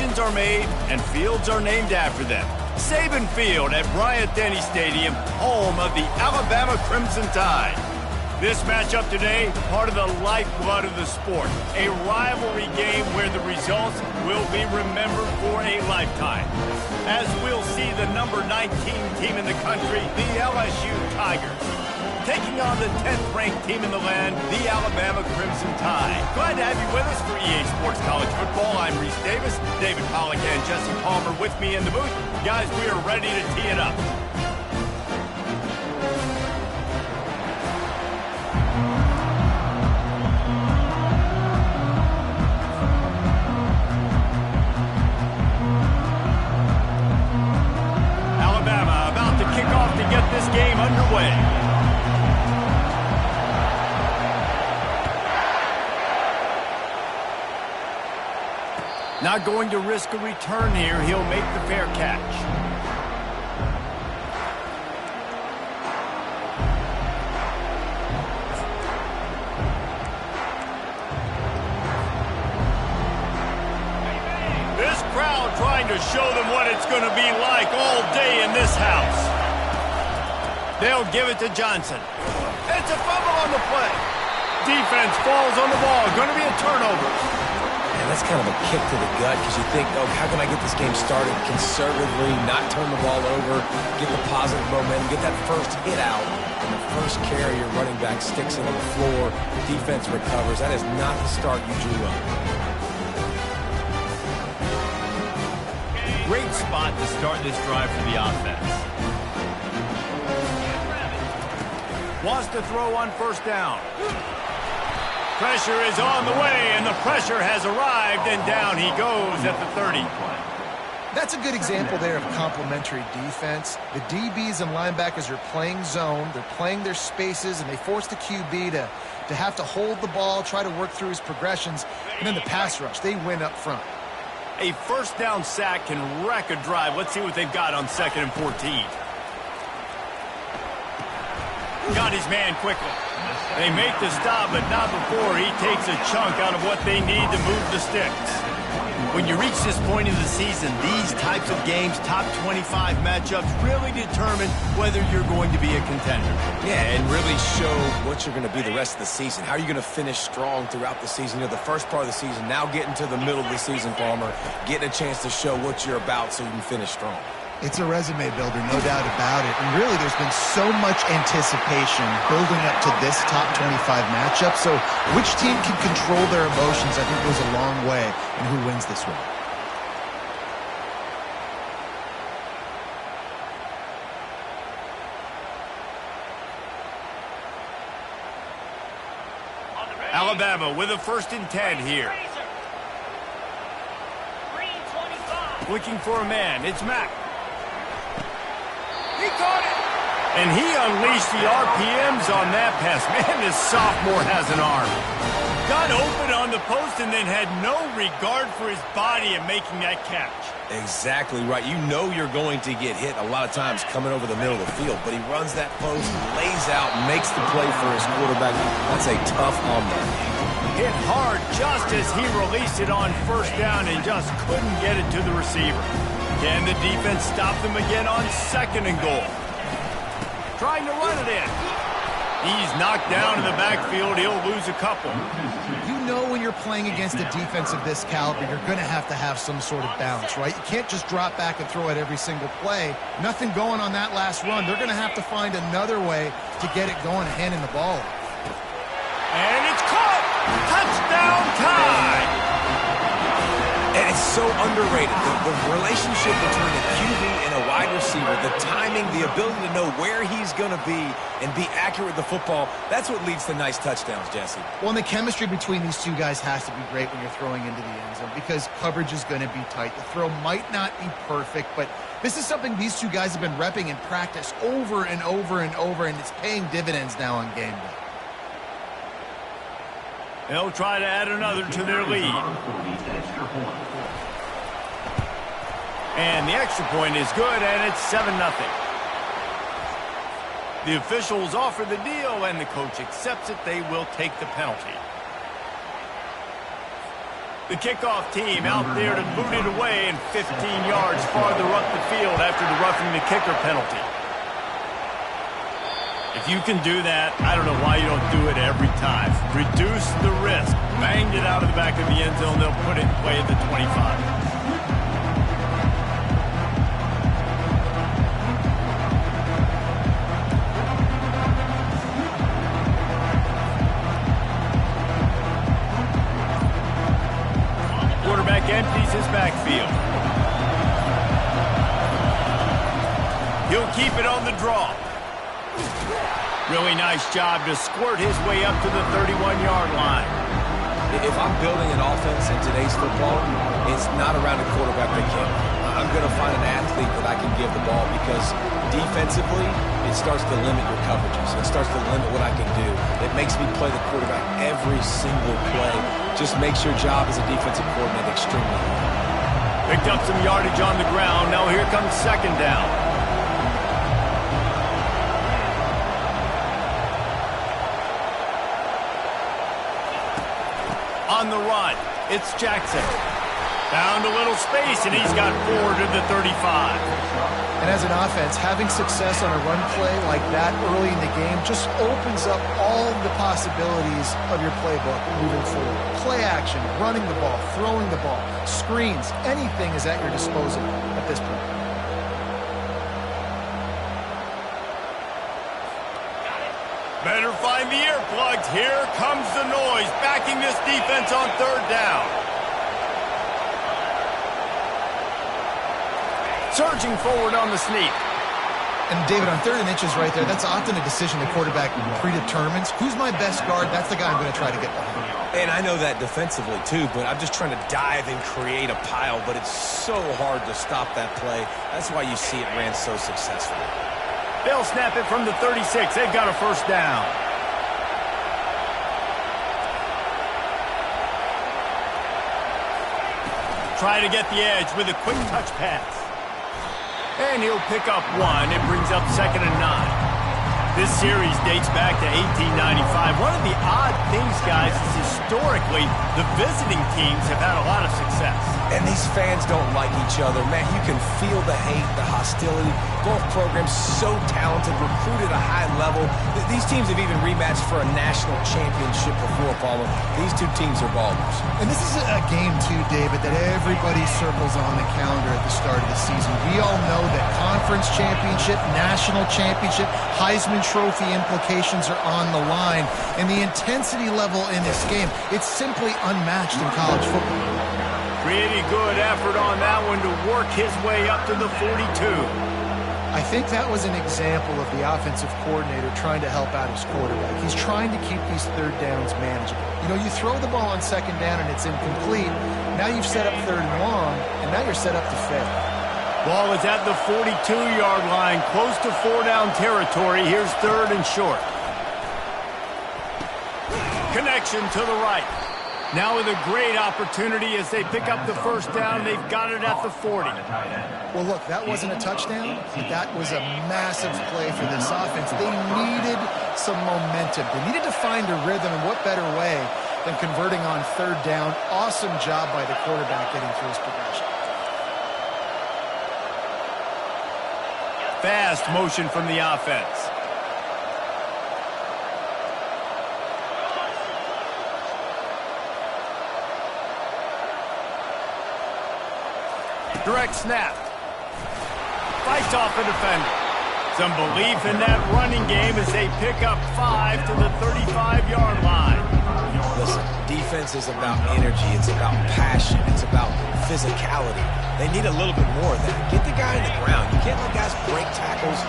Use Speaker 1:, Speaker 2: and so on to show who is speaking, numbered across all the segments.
Speaker 1: legends are made and fields are named after them. Saban Field at Bryant-Denny Stadium, home of the Alabama Crimson Tide. This matchup today, part of the lifeblood of the sport. A rivalry game where the results will be remembered for a lifetime. As we'll see the number 19 team in the country, the LSU Tigers, taking on the 10th-ranked team in the land, the Alabama Crimson Tide. Glad to have you with us for EA Sports College Football. I'm Reese Davis, David Pollack and Jesse Palmer with me in the booth. Guys, we are ready to tee it up. Alabama about to kick off to get this game underway. Not going to risk a return here. He'll make the fair catch. This crowd trying to show them what it's going to be like all day in this house. They'll give it to Johnson. It's a fumble on the play. Defense falls on the ball. Going to be a turnover.
Speaker 2: And that's kind of a kick to the gut because you think, oh, how can I get this game started conservatively, not turn the ball over, get the positive momentum, get that first hit out, and the first carry, your running back sticks it on the floor, defense recovers. That is not the start you drew up.
Speaker 1: Great spot to start this drive for the offense. Wants to throw on first down. Pressure is on the way, and the pressure has arrived, and down he goes at the 30.
Speaker 3: That's a good example there of complementary defense. The DBs and linebackers are playing zone, they're playing their spaces, and they force the QB to have to hold the ball, try to work through his progressions, and then the pass rush, they win up front.
Speaker 1: A first down sack can wreck a drive. Let's see what they've got on 2nd and 14. Got his man quickly. They make the stop, but not before he takes a chunk out of what they need to move the sticks. When you reach this point in the season, these types of games, top 25 matchups, really determine whether you're going to be a contender.
Speaker 2: Yeah, and really show what you're going to be the rest of the season. How are you going to finish strong throughout the season? You know, the first part of the season, now getting to the middle of the season, Palmer, getting a chance to show what you're about so you can finish strong.
Speaker 3: It's a resume builder, no doubt about it. And really, there's been so much anticipation building up to this top 25 matchup. So which team can control their emotions, I think, goes a long way in who wins this one.
Speaker 1: Alabama with a 1st and 10 here. Looking for a man. It's Mack. He caught it. And he unleashed the RPMs on that pass. Man, this sophomore has an arm. Got open on the post and then had no regard for his body in making that catch.
Speaker 2: Exactly right. You know you're going to get hit a lot of times coming over the middle of the field, but he runs that post, lays out, makes the play for his quarterback. That's a tough arm there.
Speaker 1: Hit hard just as he released it on first down and just couldn't get it to the receiver. Can the defense stop them again on 2nd and goal? Trying to run it in. He's knocked down in the backfield. He'll lose a couple.
Speaker 3: You know when you're playing against a defense of this caliber, you're going to have some sort of balance, right? You can't just drop back and throw it every single play. Nothing going on that last run. They're going to have to find another way to get it going, handing the ball off.
Speaker 1: And it's caught! Touchdown tie!
Speaker 2: And it's so underrated. The relationship between a QB and a wide receiver, the timing, the ability to know where he's going to be and be accurate with the football, that's what leads to nice touchdowns, Jesse.
Speaker 3: Well, and the chemistry between these two guys has to be great when you're throwing into the end zone because coverage is going to be tight. The throw might not be perfect, but this is something these two guys have been repping in practice over and over and over, and it's paying dividends now on game day.
Speaker 1: They'll try to add another to their lead. And the extra point is good, and it's 7-0. The officials offer the deal, and the coach accepts it. They will take the penalty. The kickoff team out there to boot it away and 15 yards farther up the field after the roughing the kicker penalty. If you can do that, I don't know why you don't do it every time. Reduce the risk. Banged it out of the back of the end zone. They'll put it away at the 25. Empties his backfield. He'll keep it on the draw. Really nice job to squirt his way up to the 31-yard line.
Speaker 2: If I'm building an offense in today's football, it's not around a quarterback that can. I'm going to find an athlete that I can give the ball because defensively, it starts to limit your coverages. It starts to limit what I can do. It makes me play the quarterback every single play. Just makes your job as a defensive coordinator extremely hard.
Speaker 1: Picked up some yardage on the ground. Now here comes second down. On the run, it's Jackson. Found a little space, and he's got 4 to the 35.
Speaker 3: And as an offense, having success on a run play like that early in the game just opens up all the possibilities of your playbook moving forward. Play action, running the ball, throwing the ball, screens, anything is at your disposal at this point.
Speaker 1: Better find the earplugs. Here comes the noise, backing this defense on third down. Surging forward on the sneak.
Speaker 3: And David, on 3rd and inches right there, that's often a decision the quarterback predetermines. Who's my best guard? That's the guy I'm going to try to get behind.
Speaker 2: And I know that defensively too, but I'm just trying to dive and create a pile, but it's so hard to stop that play. That's why you see it ran so successfully.
Speaker 1: They'll snap it from the 36. They've got a first down. Try to get the edge with a quick touch pass. And he'll pick up 1. It brings up 2nd and 9. This series dates back to 1895. One of the odd things, guys, is historically the visiting teams have had a lot of success.
Speaker 2: And these fans don't like each other. Man, you can feel the hate, the hostility. Both programs so talented, recruited at a high level. These teams have even rematched for a national championship before, Bama. These two teams are ballers.
Speaker 3: And this is a game, too, David, that everybody circles on the calendar at the start of the season. We all know that conference championship, national championship, Heisman Trophy implications are on the line. And the intensity level in this game, it's simply unmatched in college football.
Speaker 1: Pretty good effort on that one to work his way up to the 42.
Speaker 3: I think that was an example of the offensive coordinator trying to help out his quarterback. He's trying to keep these 3rd downs manageable. You know, you throw the ball on 2nd down and it's incomplete. Now you've set up 3rd and long, and now you're set up to fail.
Speaker 1: Ball is at the 42-yard line, close to 4-down territory. Here's 3rd and short. Connection to the right. Now with a great opportunity as they pick up the first down. They've got it at the 40.
Speaker 3: Well, look, that wasn't a touchdown, but that was a massive play for this offense. They needed some momentum. They needed to find a rhythm, and what better way than converting on 3rd down. Awesome job by the quarterback getting through his progression.
Speaker 1: Fast motion from the offense. Direct snap. Fights off a defender. Some belief in that running game as they pick up 5 to the 35-yard line.
Speaker 2: Listen, defense is about energy. It's about passion. It's about physicality. They need a little bit more of that. Get the guy in the ground. You can't let guys break tackles.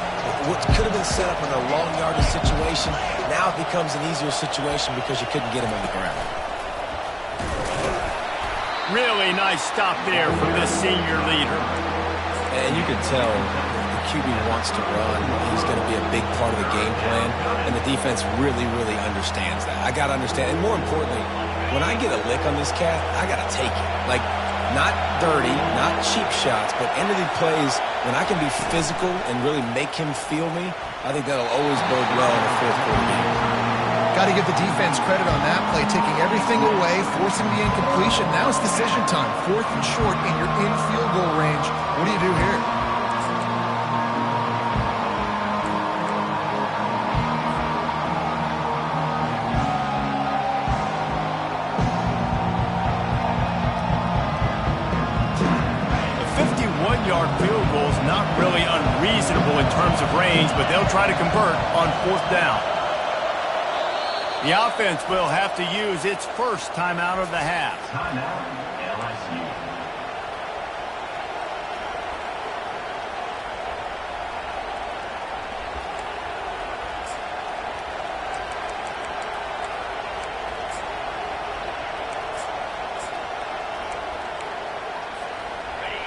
Speaker 2: What could have been set up in a long yardage situation, now it becomes an easier situation because you couldn't get him on the ground.
Speaker 1: Really nice stop there from this senior leader.
Speaker 2: And you can tell the QB wants to run. He's going to be a big part of the game plan, and the defense really, really understands that. I got to understand, and more importantly, when I get a lick on this cat, I got to take it. Like, not dirty, not cheap shots, but end of the plays, when I can be physical and really make him feel me, I think that'll always bode well in the 4th quarter game.
Speaker 3: Got to give the defense credit on that play, taking everything away, forcing the incompletion. Now it's decision time. 4th and short, and you're in field goal range. What do you do here?
Speaker 1: A 51-yard field goal is not really unreasonable in terms of range, but they'll try to convert on 4th down. The offense will have to use its first timeout of the half.
Speaker 4: Timeout, LSU.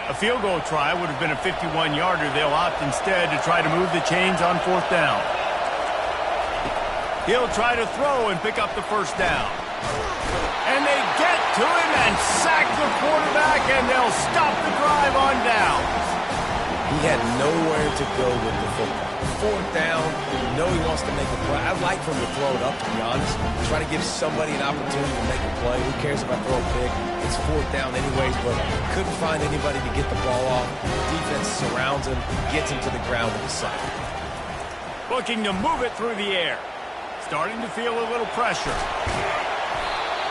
Speaker 1: A field goal try would have been a 51-yarder. They'll opt instead to try to move the chains on 4th down. He'll try to throw and pick up the first down. And they get to him and sack the quarterback, and they'll stop the drive on down.
Speaker 2: He had nowhere to go with the football. 4th down, you know he wants to make a play. I'd like for him to throw it up, to be honest. Try to give somebody an opportunity to make a play. Who cares if I throw a pick? It's 4th down anyways, but couldn't find anybody to get the ball off. Defense surrounds him, gets him to the ground with a sack.
Speaker 1: Looking to move it through the air. Starting to feel a little pressure.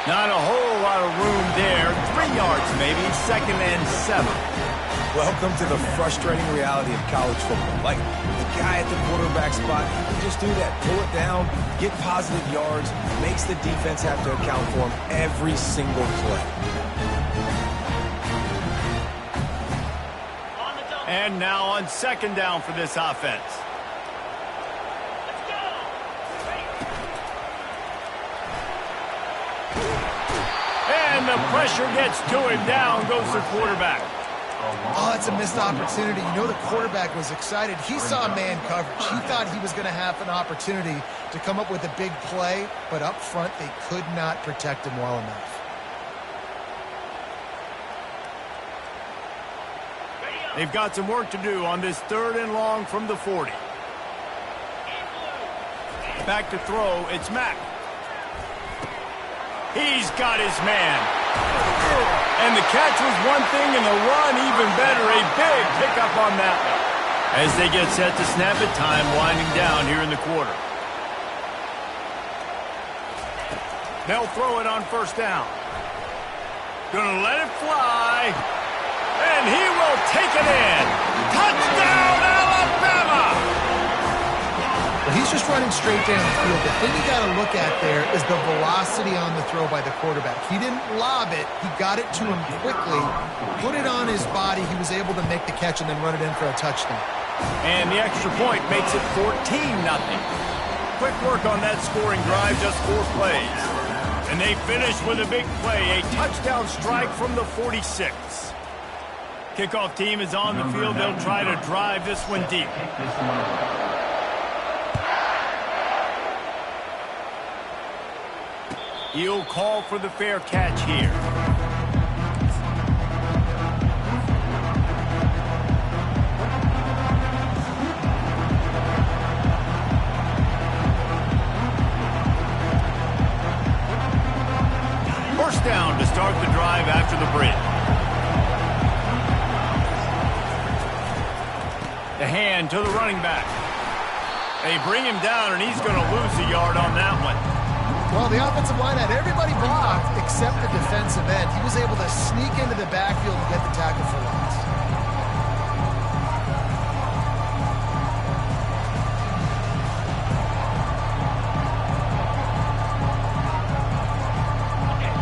Speaker 1: Not a whole lot of room there. 3 yards maybe, 2nd and 7.
Speaker 2: Welcome to the frustrating reality of college football. Like, the guy at the quarterback spot, he just do that. Pull it down, get positive yards, makes the defense have to account for him every single play.
Speaker 1: And now on 2nd down for this offense. And the pressure gets to him. Down goes the quarterback.
Speaker 3: Oh, it's a missed opportunity. You know the quarterback was excited. He saw man coverage. He thought he was going to have an opportunity to come up with a big play, but up front they could not protect him well enough.
Speaker 1: They've got some work to do on this 3rd and long from the 40. Back to throw, it's Mack. He's got his man. And the catch was one thing, and the run even better. A big pickup on that one. As they get set to snap it, time winding down here in the quarter. They'll throw it on 1st down. Gonna let it fly. And he will take it in. Touchdown, Alabama!
Speaker 3: Well, he's just running straight down the field. The thing you got to look at there is the velocity on the throw by the quarterback. He didn't lob it. He got it to him quickly, put it on his body. He was able to make the catch and then run it in for a touchdown.
Speaker 1: And the extra point makes it 14-0. Quick work on that scoring drive, just 4 plays. And they finish with a big play, a touchdown strike from the 46. Kickoff team is on the field. They'll try to drive this one deep. He'll call for the fair catch here. First down to start the drive after the bridge. The hand to the running back. They bring him down, and he's going to lose a yard on that one.
Speaker 3: Well, the offensive line had everybody blocked except the defensive end. He was able to sneak into the backfield and get the tackle for loss.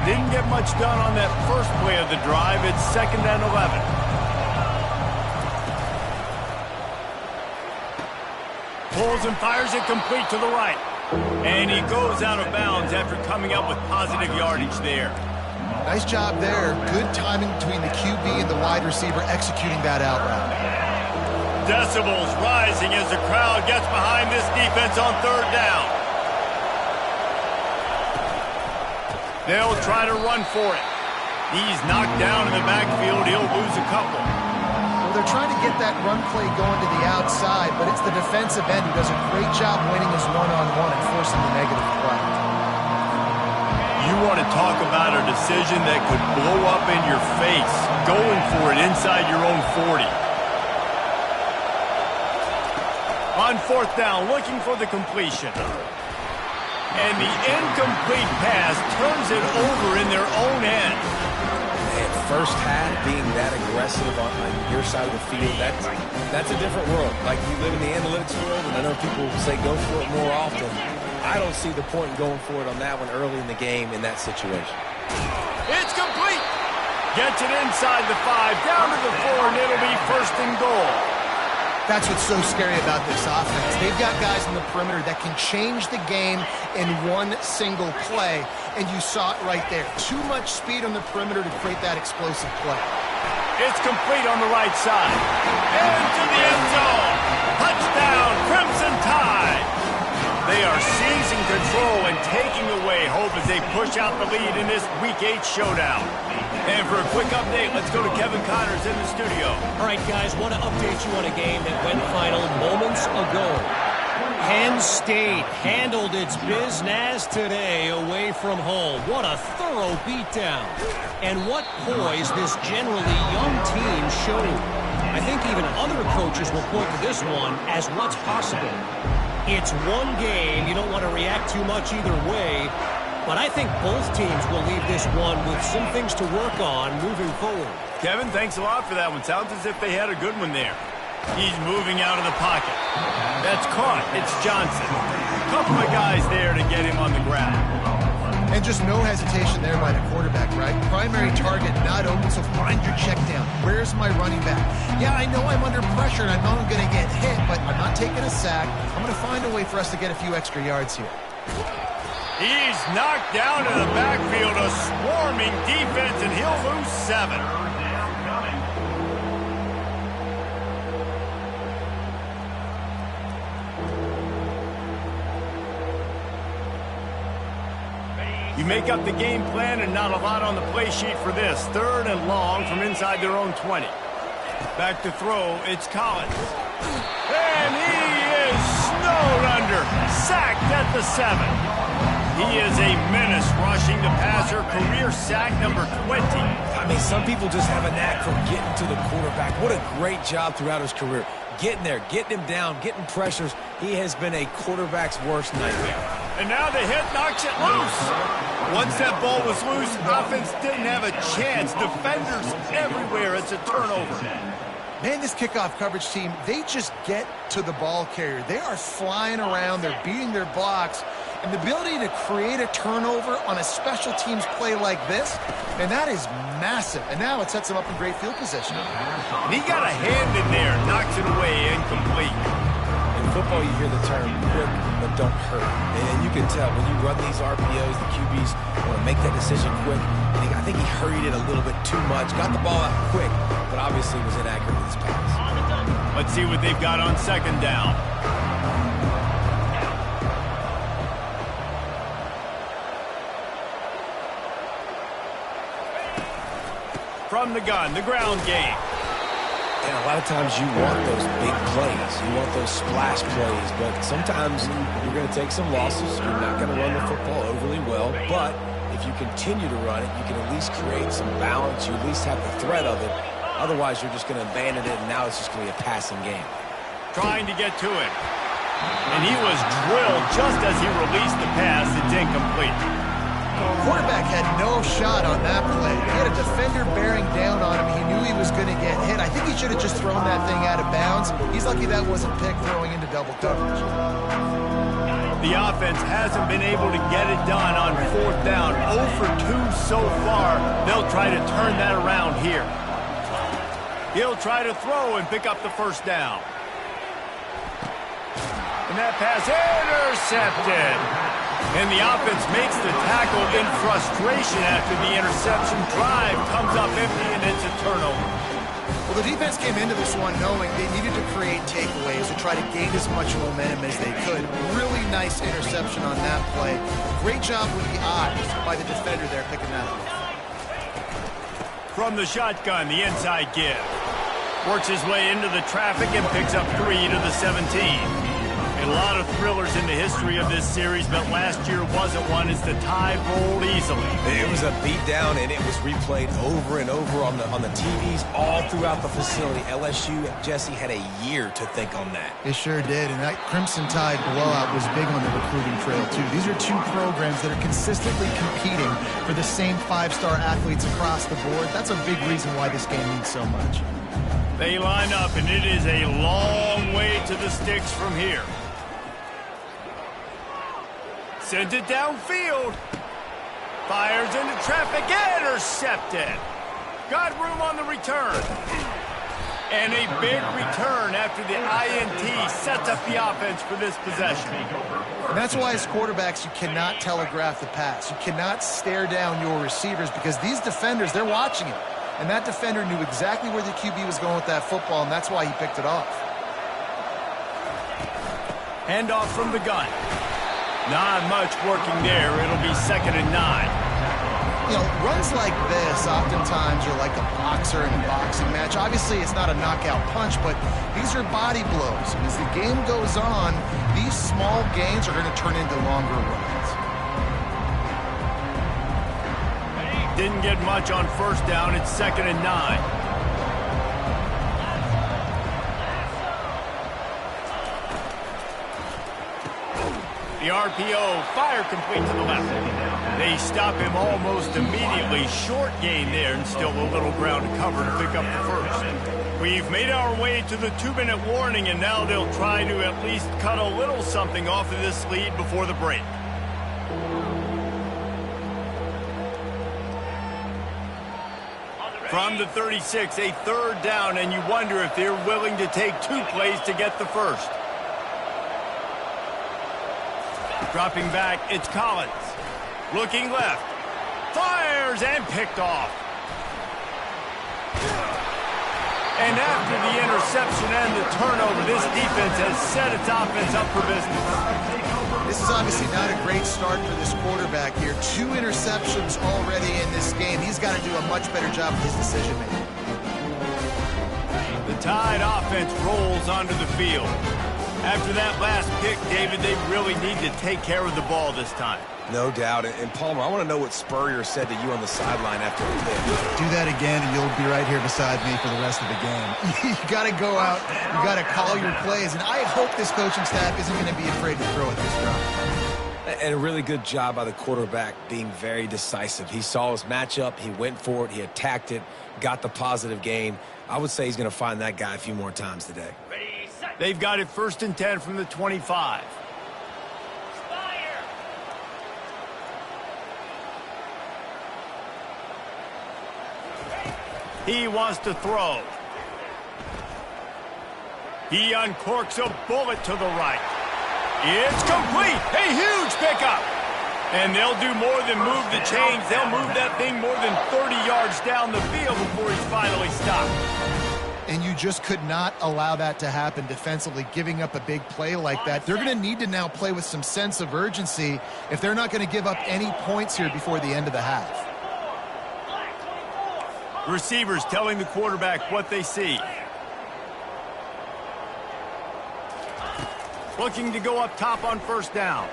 Speaker 1: Didn't get much done on that first play of the drive. It's 2nd and 11. Pulls and fires it complete to the right. And he goes out of bounds after coming up with positive yardage there.
Speaker 3: Nice job there. Good timing between the QB and the wide receiver executing that out route.
Speaker 1: Decibels rising as the crowd gets behind this defense on 3rd down. They'll try to run for it. He's knocked down in the backfield. He'll lose a couple.
Speaker 3: Well, they're trying to get that run play going to the outside, but it's the defensive end who does a great job winning his one-on-one and forcing the negative play.
Speaker 1: want to talk about a decision that could blow up in your face, going for it inside your own 40. On fourth down, looking for the completion. And the incomplete pass turns it over in their own end.
Speaker 2: Man, first half being that aggressive on your side of the field, that's a different world. Like, you live in the analytics world, and I know people say go for it more often. I don't see the point in going for it on that one early in the game in that situation.
Speaker 1: It's complete. Gets it inside the 5, down to the 4, and it'll be first and goal.
Speaker 3: That's what's so scary about this offense. They've got guys in the perimeter that can change the game in one single play, and you saw it right there. Too much speed on the perimeter to create that explosive play.
Speaker 1: It's complete on the right side. Into the end zone. Touchdown, Crimson Tide. They are seizing control and taking away hope as they push out the lead in this Week 8 showdown. And for a quick update, let's go to Kevin Connors in the studio.
Speaker 5: All right, guys, want to update you on a game that went final moments ago. Penn State handled its business today away from home. What a thorough beatdown. And what poise this generally young team showed. I think even other coaches will point to this one as what's possible. It's one game. You don't want to react too much either way. But I think both teams will leave this one with some things to work on moving forward.
Speaker 1: Kevin, thanks a lot for that one. Sounds as if they had a good one there. He's moving out of the pocket. That's caught. It's Johnson. Couple of guys there to get him on the ground.
Speaker 3: And just no hesitation there by the quarterback, right? Primary target not open, so find your check down. Where's my running back? Yeah, I know I'm under pressure and I know I'm going to get hit, but I'm not taking a sack. I'm going to find a way for us to get a few extra yards here.
Speaker 1: He's knocked down in the backfield, a swarming defense, and he'll lose 7. You make up the game plan and not a lot on the play sheet for this. 3rd and long from inside their own 20. Back to throw, it's Collins. And he is snowed under, sacked at the 7. He is a menace rushing the passer, career sack number 20.
Speaker 2: I mean, some people just have a knack for getting to the quarterback. What a great job throughout his career. Getting there, getting him down, getting pressures. He has been a quarterback's worst nightmare.
Speaker 1: And now the hit knocks it loose. Once that ball was loose, offense didn't have a chance. Defenders everywhere. It's a turnover.
Speaker 3: Man, this kickoff coverage team, they just get to the ball carrier. They are flying around. They're beating their blocks. And the ability to create a turnover on a special teams play like this, and that is massive. And now it sets them up in great field position.
Speaker 1: And he got a hand in there, knocks it away, incomplete.
Speaker 2: In football, you hear the term quick but don't hurt. And you can tell when you run these RPOs, the QBs want to make that decision quick. And I think he hurried it a little bit too much, got the ball out quick, but obviously was inaccurate with his pass.
Speaker 1: Let's see what they've got on 2nd down. From the gun, the ground game.
Speaker 2: And a lot of times you want those big plays. You want those splash plays. But sometimes you're going to take some losses. You're not going to run the football overly well. But if you continue to run it, you can at least create some balance. You at least have the threat of it. Otherwise, you're just going to abandon it, and now it's just going to be a passing game.
Speaker 1: Trying to get to it. And he was drilled just as he released the pass. It's incomplete.
Speaker 3: Quarterback had no shot on that play. He had a defender bearing down on him. He knew he was going to get hit. I think he should have just thrown that thing out of bounds. He's lucky that wasn't picked throwing into double coverage.
Speaker 1: The offense hasn't been able to get it done on 4th down. 0 for 2 so far. They'll try to turn that around here. He'll try to throw and pick up the 1st down. And that pass intercepted. And the offense makes the tackle in frustration after the interception. Drive comes up empty, and it's a turnover.
Speaker 3: Well, the defense came into this one knowing they needed to create takeaways to try to gain as much momentum as they could. Really nice interception on that play. Great job with the eyes by the defender there picking that up.
Speaker 1: From the shotgun, the inside give. Works his way into the traffic and picks up 3 to the 17. A lot of thrillers in the history of this series, but last year wasn't one as the tide rolled easily.
Speaker 2: It was a beatdown, and it was replayed over and over on the TVs all throughout the facility. LSU, Jesse, had a year to think on that.
Speaker 3: It sure did, and that Crimson Tide blowout was big on the recruiting trail, too. These are two programs that are consistently competing for the same five-star athletes across the board. That's a big reason why this game means so much.
Speaker 1: They line up, and it is a long way to the sticks from here. Sends it downfield. Fires into traffic. Intercepted. Got room on the return. And a big return after the INT sets up the offense for this possession.
Speaker 3: And that's why as quarterbacks, you cannot telegraph the pass. You cannot stare down your receivers because these defenders, they're watching it. And that defender knew exactly where the QB was going with that football, and that's why he picked it off.
Speaker 1: Handoff from the gun. Not much working there. It'll be 2nd and 9.
Speaker 3: You know, runs like this oftentimes are like a boxer in a boxing match. Obviously, it's not a knockout punch, but these are body blows. And as the game goes on, these small gains are going to turn into longer runs.
Speaker 1: Didn't get much on 1st down. It's 2nd and 9. The RPO, fire complete to the left. They stop him almost immediately. Short gain there, and still a little ground to cover to pick up the first. We've made our way to the 2-minute warning, and now they'll try to at least cut a little something off of this lead before the break. From the 36, a 3rd down, and you wonder if they're willing to take 2 plays to get the first. Dropping back, it's Collins. Looking left. Fires and picked off. And after the interception and the turnover, this defense has set its offense up for business.
Speaker 3: This is obviously not a great start for this quarterback here. 2 interceptions already in this game. He's got to do a much better job with his decision-making.
Speaker 1: The Tide offense rolls onto the field. After that last pick, David, they really need to take care of the ball this time.
Speaker 2: No doubt. And Palmer, I want to know what Spurrier said to you on the sideline after the pick.
Speaker 3: Do that again, and you'll be right here beside me for the rest of the game. You got to go out. You got to call your plays. And I hope this coaching staff isn't going to be afraid to throw at this drive.
Speaker 2: And a really good job by the quarterback being very decisive. He saw his matchup. He went for it. He attacked it, got the positive gain. I would say he's going to find that guy a few more times today.
Speaker 1: They've got it 1st and 10 from the 25. He wants to throw. He uncorks a bullet to the right. It's complete. A huge pickup. And they'll do more than move the chains. They'll move that thing more than 30 yards down the field before he's finally stopped.
Speaker 3: And you just could not allow that to happen defensively, giving up a big play like that. They're going to need to now play with some sense of urgency if they're not going to give up any points here before the end of the half.
Speaker 1: Receivers telling the quarterback what they see. Looking to go up top on 1st down.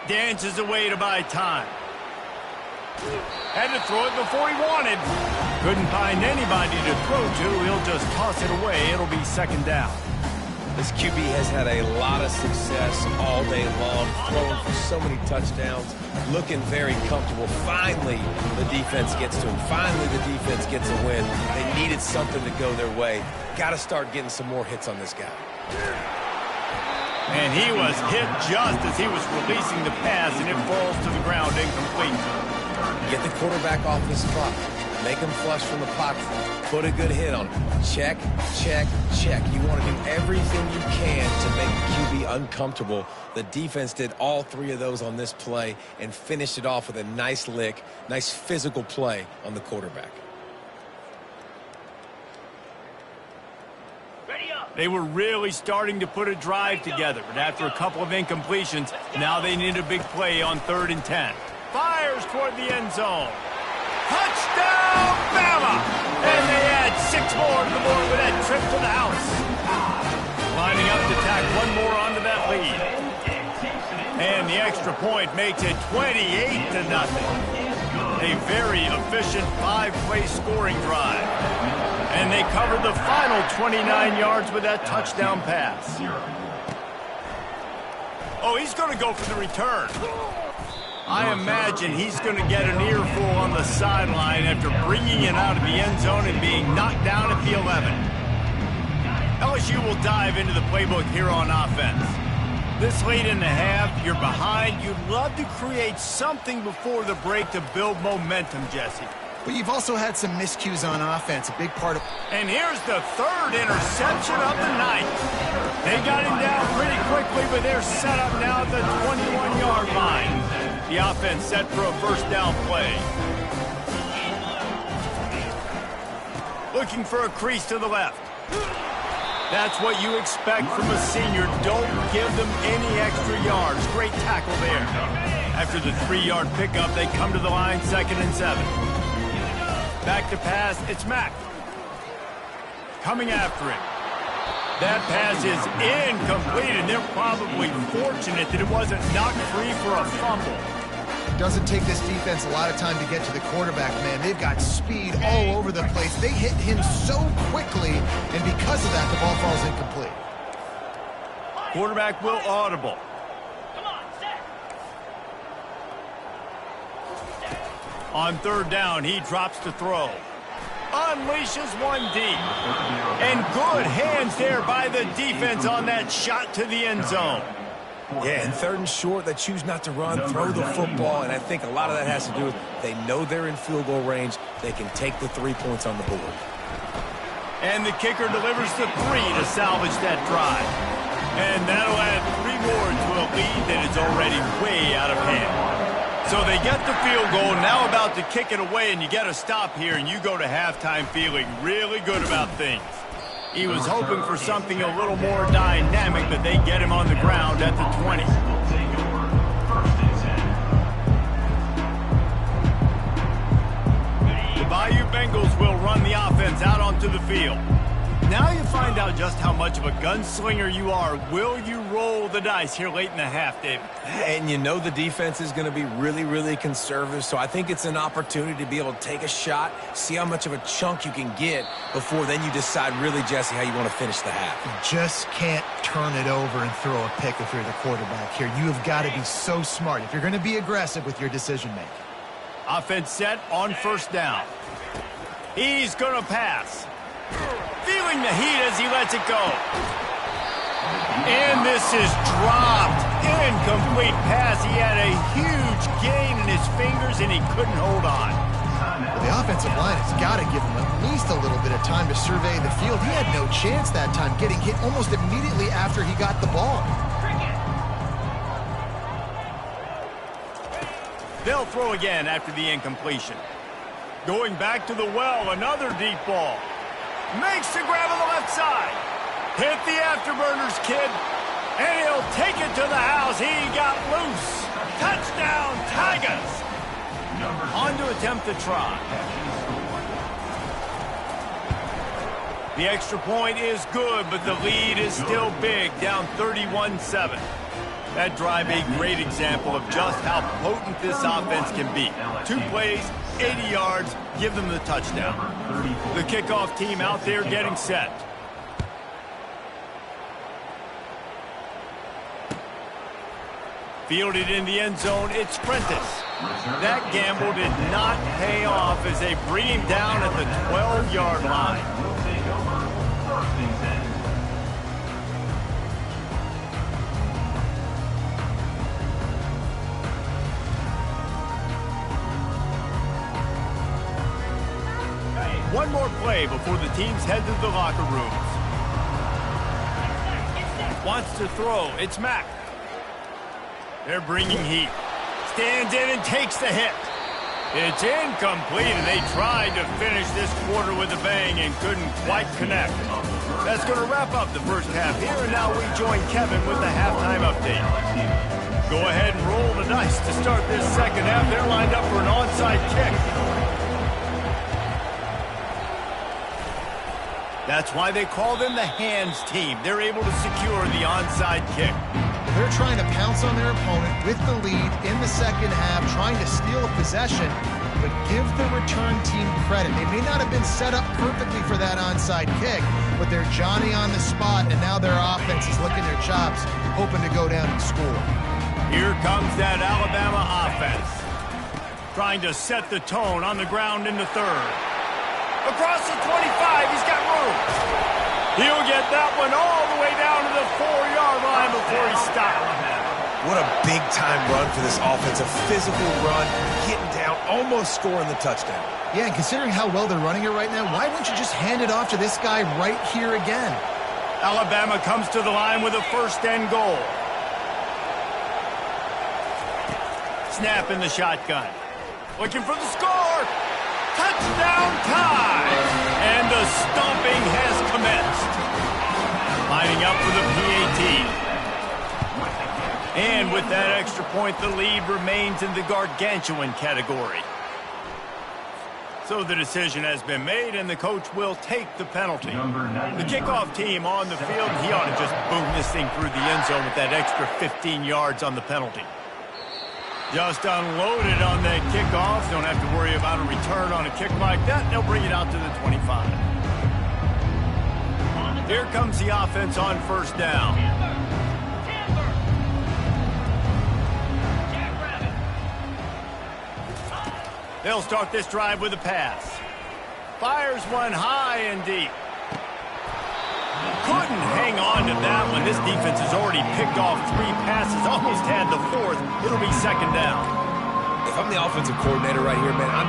Speaker 1: Dances away to buy time. Had to throw it before he wanted. Couldn't find anybody to throw to. He'll just toss it away. It'll be 2nd down.
Speaker 2: This QB has had a lot of success all day long, throwing for so many touchdowns, looking very comfortable. Finally, the defense gets to him. Finally, the defense gets a win. They needed something to go their way. Got to start getting some more hits on this guy.
Speaker 1: And he was hit just as he was releasing the pass, and it falls to the ground incomplete.
Speaker 2: Get the quarterback off his spot. Make him flush from the pocket. Put a good hit on him. Check, check, check. You want to do everything you can to make the QB uncomfortable. The defense did all 3 of those on this play and finished it off with a nice lick, nice physical play on the quarterback.
Speaker 1: They were really starting to put a drive together, but after a couple of incompletions, now they need a big play on 3rd and 10. Fires toward the end zone. Touchdown, Bama! And they add 6 more to the board with that trip to the house. Lining up to tack one more onto that And the extra point makes it 28-0. A very efficient 5-play scoring drive. And they cover the final 29 yards with that touchdown pass. Oh, he's going to go for the return. I imagine he's going to get an earful on the sideline after bringing it out of the end zone and being knocked down at the 11. LSU will dive into the playbook here on offense. This late in the half, you're behind. You'd love to create something before the break to build momentum, Jesse.
Speaker 3: But you've also had some miscues on offense, a big part of...
Speaker 1: And here's the third interception of the night. They got him down pretty quickly, but they're set up now at the 21-yard line. The offense set for a first down play. Looking for a crease to the left. That's what you expect from a senior. Don't give them any extra yards. Great tackle there. After the 3-yard pickup, they come to the line, 2nd and 7. Back to pass, it's Mack. Coming after him. That pass is incomplete, and they're probably fortunate that it wasn't knocked free for a fumble.
Speaker 3: Doesn't take this defense a lot of time to get to the quarterback, man. They've got speed all over the place. They hit him so quickly, and because of that, the ball falls incomplete.
Speaker 1: Quarterback will audible. On 3rd down, he drops to throw. Unleashes one deep. And good hands there by the defense on that shot to the end zone.
Speaker 2: Yeah, and 3rd and short, they choose not to run, throw the football, and I think a lot of that has to do with they know they're in field goal range. They can take the 3 points on the board.
Speaker 1: And the kicker delivers the 3 to salvage that drive. And that'll add 3 more to a lead that is already way out of hand. So they get the field goal, now about to kick it away, and you get a stop here, and you go to halftime feeling really good about things. He was hoping for something a little more dynamic, but they get him on the ground at the 20. The Bayou Bengals will run the offense out onto the field. Now you find out just how much of a gunslinger you are. Will you roll the dice here late in the half, David?
Speaker 2: And you know the defense is going to be really, really conservative, so I think it's an opportunity to be able to take a shot, see how much of a chunk you can get before then you decide really, Jesse, how you want to finish the half.
Speaker 3: You just can't turn it over and throw a pick if you're the quarterback here. You have got to be so smart if you're going to be aggressive with your decision-making.
Speaker 1: Offense set on 1st down. He's going to pass. Feeling the heat as he lets it go. And this is dropped. Incomplete pass. He had a huge gain in his fingers, and he couldn't hold on.
Speaker 3: Well, the offensive line has got to give him at least a little bit of time to survey the field. He had no chance that time, getting hit almost immediately after he got the ball.
Speaker 1: They'll throw again after the incompletion. Going back to the well, another deep ball. Makes the grab on the left side. Hit the afterburners, kid. And he'll take it to the house. He got loose. Touchdown, Tigers. On to attempt the try. The extra point is good, but the lead is still big, down 31-7. That drive a great example of just how potent this offense can be. 2 plays, 80 yards, give them the touchdown. The kickoff team out there getting set. Fielded in the end zone, it's Prentice. That gamble did not pay off as they bring him down at the 12-yard line. One more play before the teams head to the locker rooms. Wants to throw. It's Mack. They're bringing heat. Stands in and takes the hit. It's incomplete, and they tried to finish this quarter with a bang and couldn't quite connect. That's going to wrap up the first half here, and now we join Kevin with the halftime update. Go ahead and roll the dice to start this second half. They're lined up for an onside kick. That's why they call them the hands team. They're able to secure the onside kick.
Speaker 3: They're are trying to pounce on their opponent with the lead in the second half, trying to steal a possession, but give the return team credit. They may not have been set up perfectly for that onside kick, but they're Johnny on the spot, and now their offense is licking their chops, hoping to go down and score.
Speaker 1: Here comes that Alabama offense, trying to set the tone on the ground in the third. Across the 25, he's got room. He'll get that one all the way down to the 4-yard line before he stops.
Speaker 2: What a big-time run for this offense. A physical run, getting down, almost scoring the touchdown.
Speaker 3: Yeah, and considering how well they're running it right now, why wouldn't you just hand it off to this guy right here again?
Speaker 1: Alabama comes to the line with a first and goal. Snap in the shotgun. Looking for the score. Touchdown time. And the stomping has commenced. Lining up for the PAT. And with that extra point, the lead remains in the gargantuan category. So the decision has been made, and the coach will take the penalty. The kickoff team on the field, he ought to just boom this thing through the end zone with that extra 15 yards on the penalty. Just unloaded on that kickoff. Don't have to worry about a return on a kick like that. They'll bring it out to the 25. Here comes the offense on first down. They'll start this drive with a pass. Fires one high and deep. Couldn't hang on to that one. This defense has already picked off 3 passes, almost had the 4th. It'll be second down.
Speaker 2: If I'm the offensive coordinator right here, man, I'm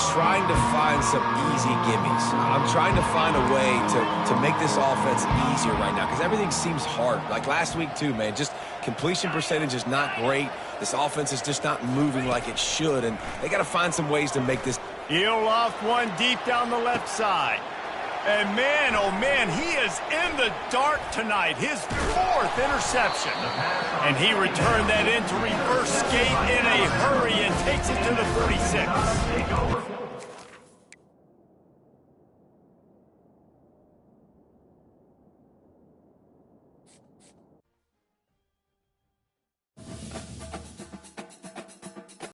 Speaker 2: trying to find some easy gimmies. I'm trying to find a way to make this offense easier right now because everything seems hard. Like last week too, man, just completion percentage is not great. This offense is just not moving like it should, and they got to find some ways to make this.
Speaker 1: He'll loft one deep down the left side. And man, oh man, he is in the dark tonight. His 4th interception. And he returned that into reverse skate in a hurry and takes it to the 46.